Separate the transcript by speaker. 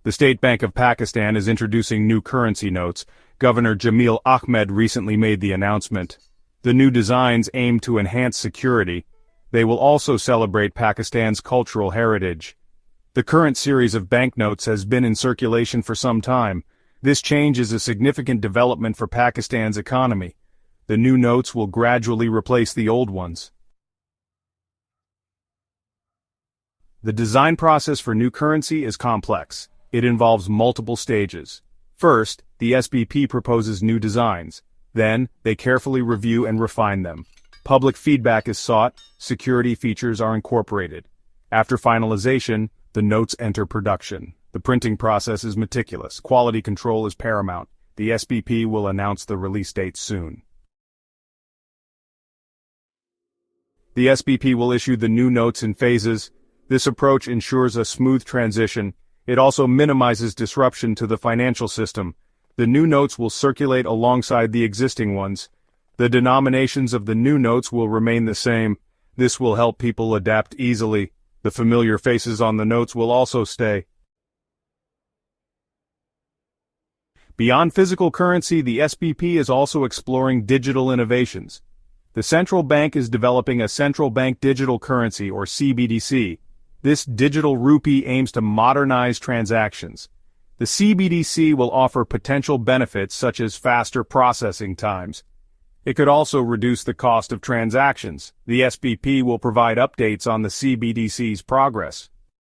Speaker 1: The State Bank of Pakistan is introducing new currency notes. Governor Jamil Ahmed recently made the announcement. The new designs aim to enhance security. They will also celebrate Pakistan's cultural heritage. The current series of banknotes has been in circulation for some time. This change is a significant development for Pakistan's economy. The new notes will gradually replace the old ones. The design process for new currency is complex. It involves multiple stages. First, the SBP proposes new designs. Then, they carefully review and refine them. Public feedback is sought, security features are incorporated. After finalization, the notes enter production. The printing process is meticulous. Quality control is paramount. The SBP will announce the release date soon. The SBP will issue the new notes in phases. This approach ensures a smooth transition. It also minimizes disruption to the financial system. The new notes will circulate alongside the existing ones. The denominations of the new notes will remain the same. This will help people adapt easily. The familiar faces on the notes will also stay. Beyond physical currency, the SBP is also exploring digital innovations. The central bank is developing a central bank digital currency, or CBDC. This digital rupee aims to modernize transactions. The CBDC will offer potential benefits such as faster processing times. It could also reduce the cost of transactions. The SBP will provide updates on the CBDC's progress.